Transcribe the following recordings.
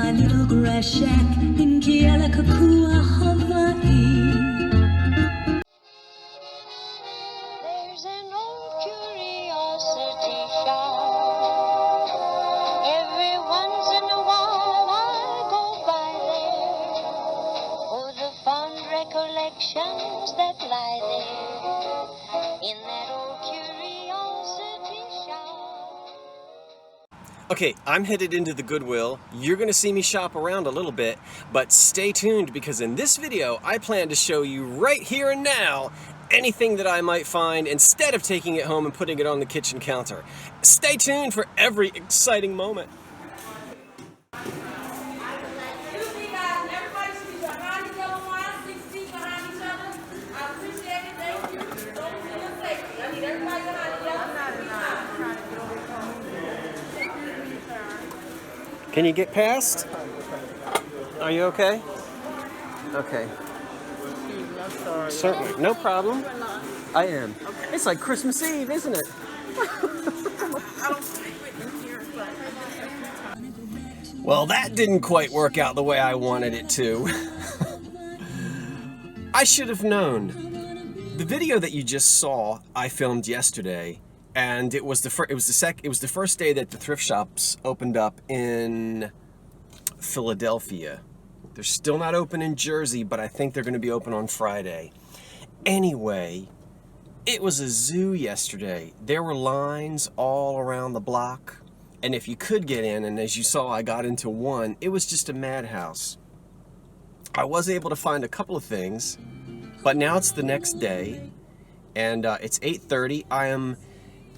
my little grass shack in Kealakekua, Hawaii. There's an old curiosity shop. Every once in a while I go by there for the fond recollections that lie there in that old curiosity shop. Okay, I'm headed into the Goodwill. You're gonna see me shop around a little bit, but stay tuned because in this video, I plan to show you right here and now anything that I might find instead of taking it home and putting it on the kitchen counter. Stay tuned for every exciting moment. Can you get past? Are you okay? Okay. I'm sorry. Certainly, no problem. I am. Okay. It's like Christmas Eve, isn't it? Well, that didn't quite work out the way I wanted it to. I should have known. The video that you just saw, I filmed yesterday, and it was the first day that the thrift shops opened up in Philadelphia. They're still not open in Jersey, but I think they're going to be open on Friday. Anyway, it was a zoo yesterday. There were lines all around the block, and if you could get in, and as you saw, I got into one, it was just a madhouse. I was able to find a couple of things, but now it's the next day, and it's 8:30. I am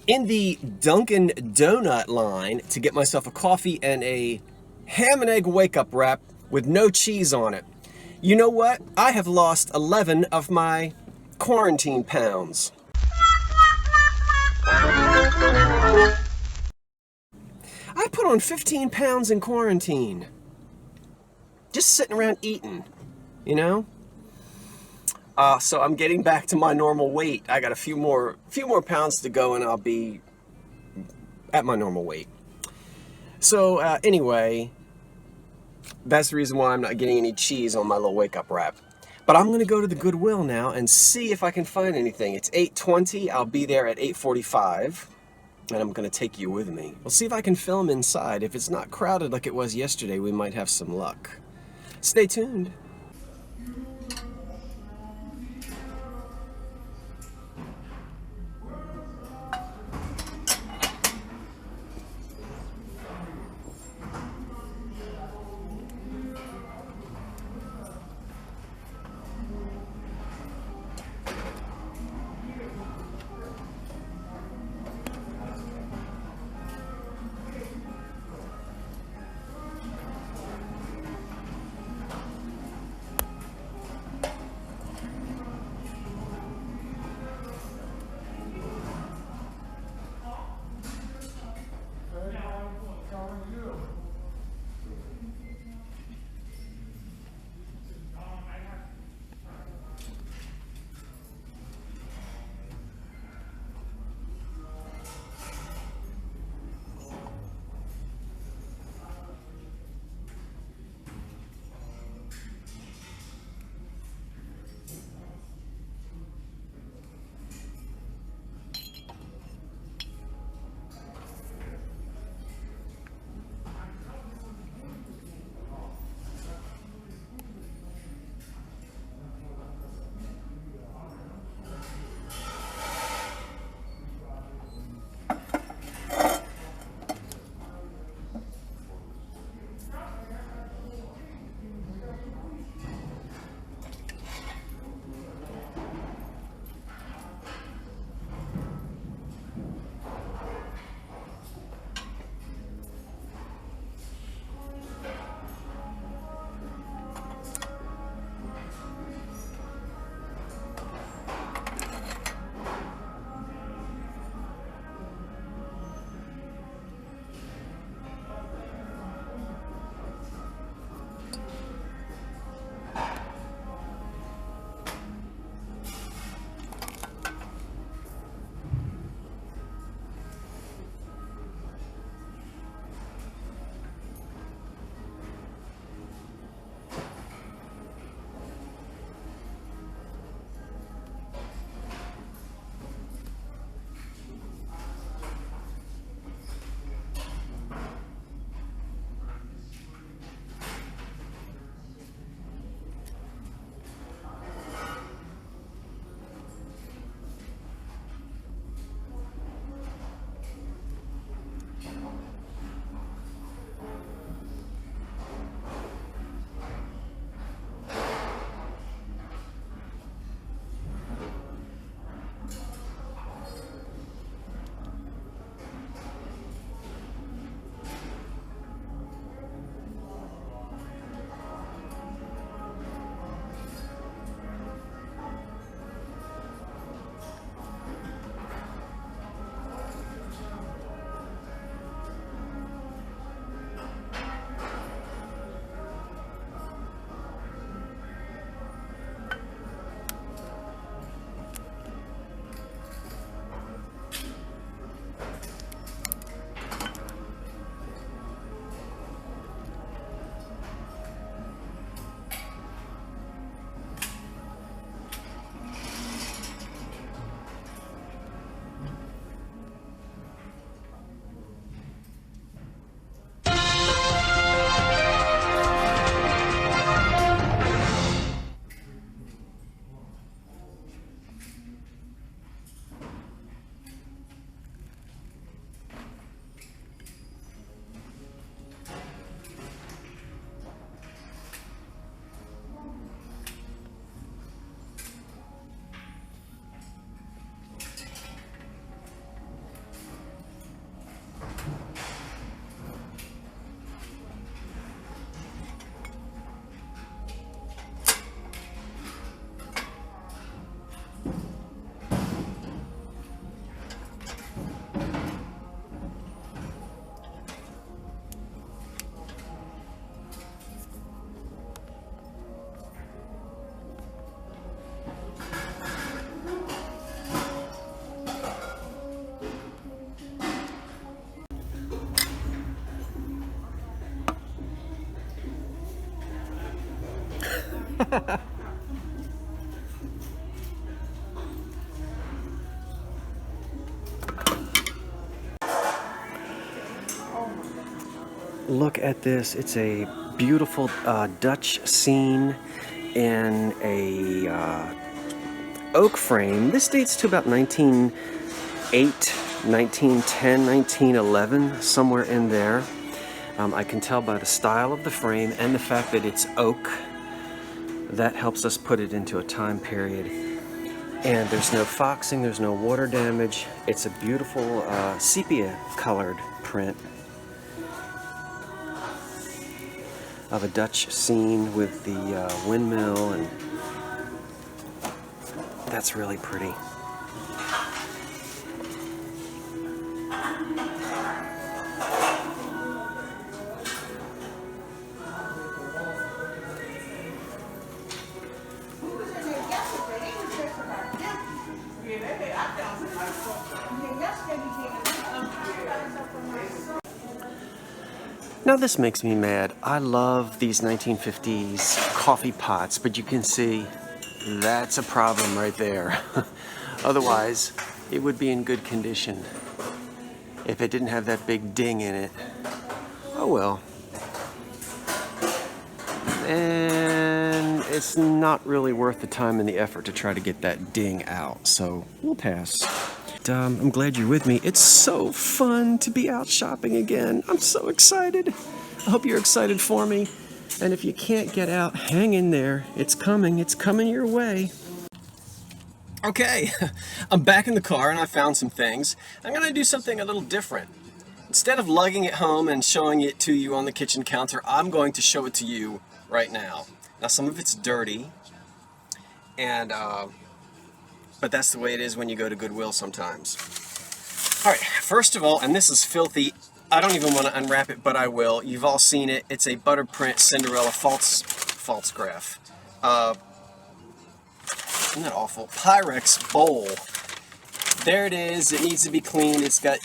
in the Dunkin' Donut line to get myself a coffee and a ham and egg wake-up wrap with no cheese on it. You know what? I have lost 11 of my quarantine pounds. I put on 15 pounds in quarantine. Just sitting around eating, you know? So I'm getting back to my normal weight. I got a few more pounds to go and I'll be at my normal weight. So anyway, that's the reason why I'm not getting any cheese on my little wake-up wrap. But I'm gonna go to the Goodwill now and see if I can find anything. It's 8:20, I'll be there at 8:45, and I'm gonna take you with me. We'll see if I can film inside. If it's not crowded like it was yesterday, we might have some luck. Stay tuned. Look at this. It's a beautiful Dutch scene in a oak frame. This dates to about 1908, 1910, 1911, somewhere in there. I can tell by the style of the frame and the fact that it's oak. That helps us put it into a time period. And there's no foxing, there's no water damage. It's a beautiful sepia colored print of a Dutch scene with the windmill, and that's really pretty. Now this makes me mad. I love these 1950s coffee pots, but you can see that's a problem right there. Otherwise, it would be in good condition if it didn't have that big ding in it. Oh well. And it's not really worth the time and the effort to try to get that ding out, so we'll pass. I'm glad you're with me. It's so fun to be out shopping again. I'm so excited. I hope you're excited for me. And if you can't get out, hang in there. It's coming your way. Okay, I'm back in the car and I found some things. I'm gonna do something a little different. Instead of lugging it home and showing it to you on the kitchen counter, I'm going to show it to you right now. Now some of it's dirty, and but that's the way it is when you go to Goodwill sometimes. All right, first of all, and this is filthy, I don't even want to unwrap it, but I will. You've all seen it. It's a butter print Cinderella false graph. Isn't that awful? Pyrex bowl. There it is. It needs to be cleaned. It's got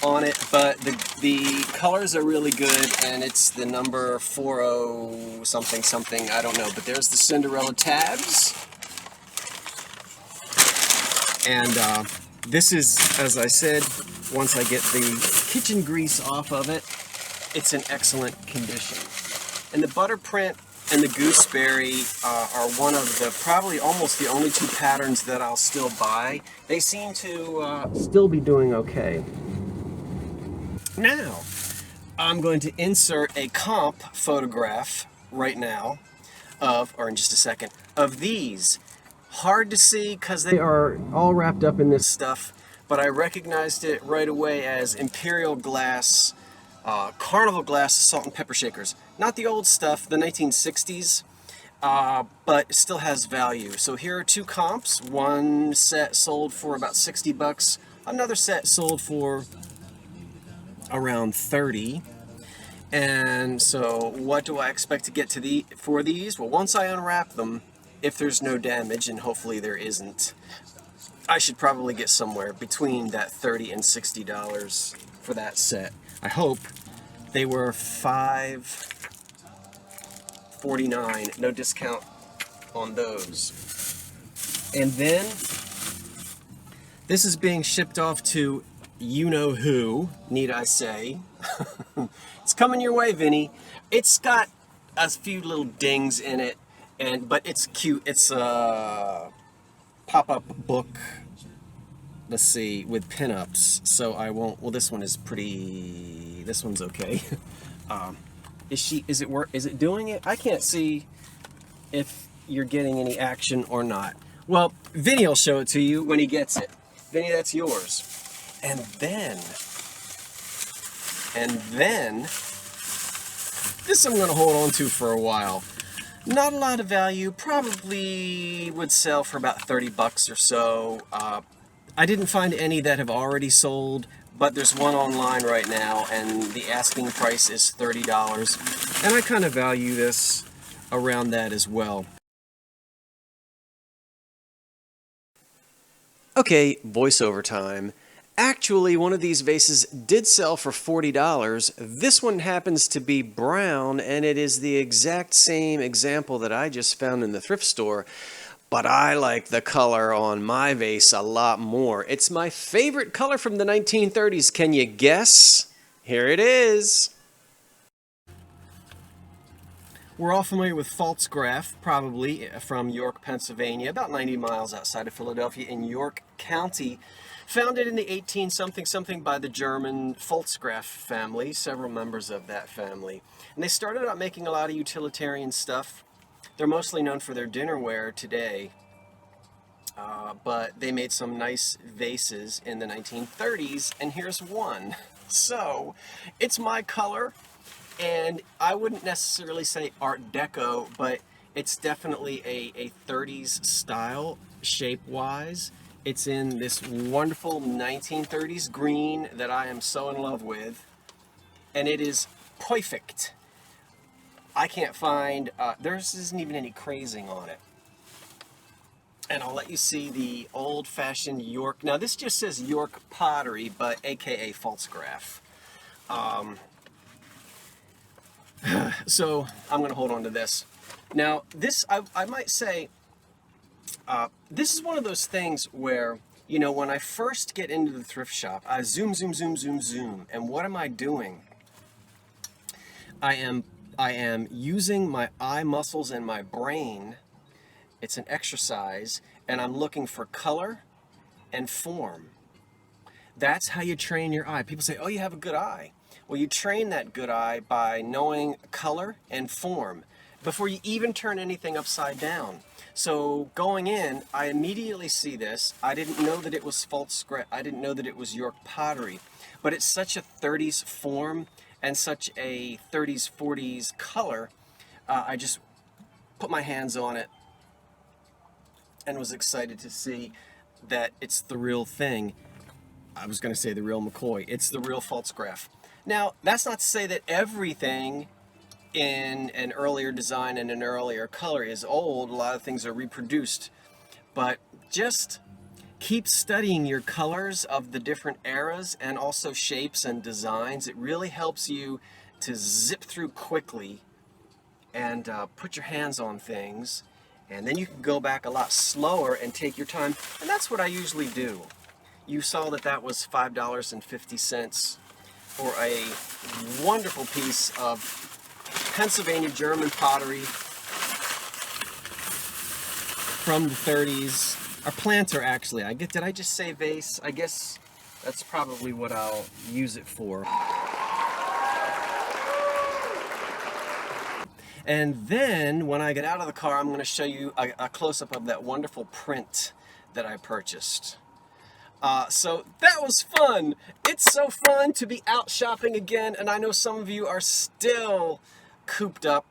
on it, but the colors are really good, and it's the number 40 something something, I don't know, but there's the Cinderella tabs. And this is, as I said, once I get the kitchen grease off of it, it's in excellent condition. And the butter print and the gooseberry are one of the, probably almost the only two patterns that I'll still buy. They seem to still be doing okay. Now, I'm going to insert a comp photograph right now of, or in just a second, of these. Hard to see because they are all wrapped up in this stuff, but I recognized it right away as Imperial Glass, Carnival Glass salt and pepper shakers. Not the old stuff, the 1960s, but it still has value. So here are two comps. One set sold for about 60 bucks. Another set sold for around 30. And so what do I expect to get for these? Well, once I unwrap them, if there's no damage, and hopefully there isn't, I should probably get somewhere between that $30 and $60 for that set. I hope. They were $5.49, no discount on those. And then this is being shipped off to you-know-who, need I say. It's coming your way, Vinny. It's got a few little dings in it, but it's cute. It's a pop-up book, let's see, with pinups. So I won't, well, this one is pretty, this one's okay. Is it doing it? I can't see if you're getting any action or not. Well, Vinny will show it to you when he gets it. Vinny, that's yours. And then, this I'm gonna hold on to for a while. Not a lot of value, probably would sell for about 30 bucks or so. I didn't find any that have already sold, but there's one online right now, and the asking price is $30. And I kind of value this around that as well. Okay, voiceover time. Actually, one of these vases did sell for $40. This one happens to be brown, and it is the exact same example that I just found in the thrift store. But I like the color on my vase a lot more. It's my favorite color from the 1930s. Can you guess? Here it is. We're all familiar with Pfaltzgraff, probably from York, Pennsylvania, about 90 miles outside of Philadelphia in York County. Founded in the 18-something by the German Pfaltzgraff family, several members of that family. And they started out making a lot of utilitarian stuff. They're mostly known for their dinnerware today, but they made some nice vases in the 1930s, and here's one. So, it's my color, and I wouldn't necessarily say Art Deco, but it's definitely a 30s style, shape-wise. It's in this wonderful 1930s green that I am so in love with, and it is perfect. I can't find, there isn't even any crazing on it. And I'll let you see the old-fashioned York. Now this just says York Pottery, but AKA Pfaltzgraff. So I'm going to hold on to this. Now this, I might say, this is one of those things where, you know, when I first get into the thrift shop, I zoom, zoom, zoom, zoom, zoom. And what am I doing? I am using my eye muscles and my brain. It's an exercise, and I'm looking for color and form. That's how you train your eye. People say, oh, you have a good eye. Well, you train that good eye by knowing color and form before you even turn anything upside down. So going in, I immediately see this. I didn't know that it was Pfaltzgraff. I didn't know that it was York Pottery, but it's such a 30s form and such a 30s, 40s color. I just put my hands on it and was excited to see that it's the real thing. I was going to say the real McCoy. It's the real Pfaltzgraff. Now, that's not to say that everything in an earlier design and an earlier color is old. A lot of things are reproduced. But just keep studying your colors of the different eras and also shapes and designs. It really helps you to zip through quickly and put your hands on things. And then you can go back a lot slower and take your time. And that's what I usually do. You saw that that was $5.50 for a wonderful piece of Pennsylvania German pottery from the 30s. A planter, actually. Did I just say vase? I guess that's probably what I'll use it for. And then, when I get out of the car, I'm going to show you a close-up of that wonderful print that I purchased. So that was fun. It's so fun to be out shopping again, and I know some of you are still cooped up,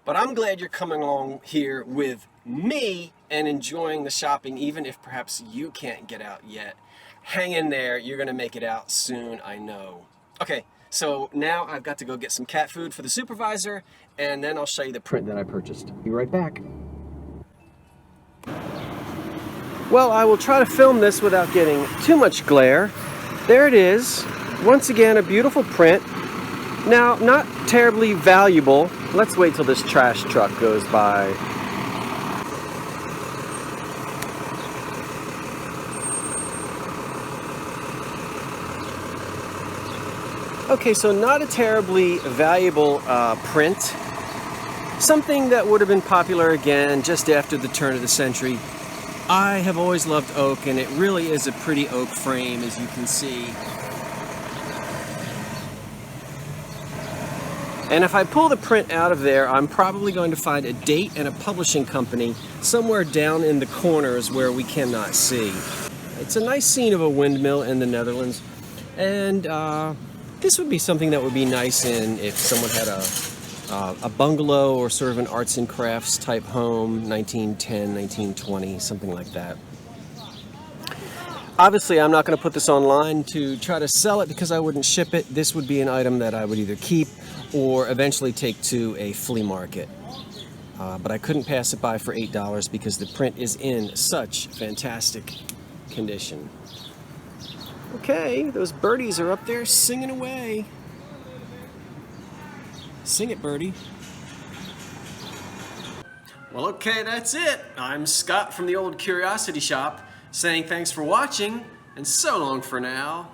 but I'm glad you're coming along here with me and enjoying the shopping, even if perhaps you can't get out yet. Hang in there. You're going to make it out soon, I know. Okay. So now I've got to go get some cat food for the supervisor, and then I'll show you the print that I purchased. Be right back. Well, I will try to film this without getting too much glare. There it is. Once again, a beautiful print. Now, not terribly valuable. Let's wait till this trash truck goes by. Okay, so not a terribly valuable print. Something that would have been popular again just after the turn of the century. I have always loved oak, and it really is a pretty oak frame, as you can see. And if I pull the print out of there, I'm probably going to find a date and a publishing company somewhere down in the corners where we cannot see. It's a nice scene of a windmill in the Netherlands, and this would be something that would be nice in if someone had a bungalow or sort of an arts and crafts type home, 1910, 1920, something like that. Obviously, I'm not going to put this online to try to sell it because I wouldn't ship it. This would be an item that I would either keep or eventually take to a flea market. But I couldn't pass it by for $8 because the print is in such fantastic condition. Okay, those birdies are up there singing away. Sing it, birdie. Well, okay, that's it. I'm Scott from the Old Curiosity Shop saying thanks for watching and so long for now.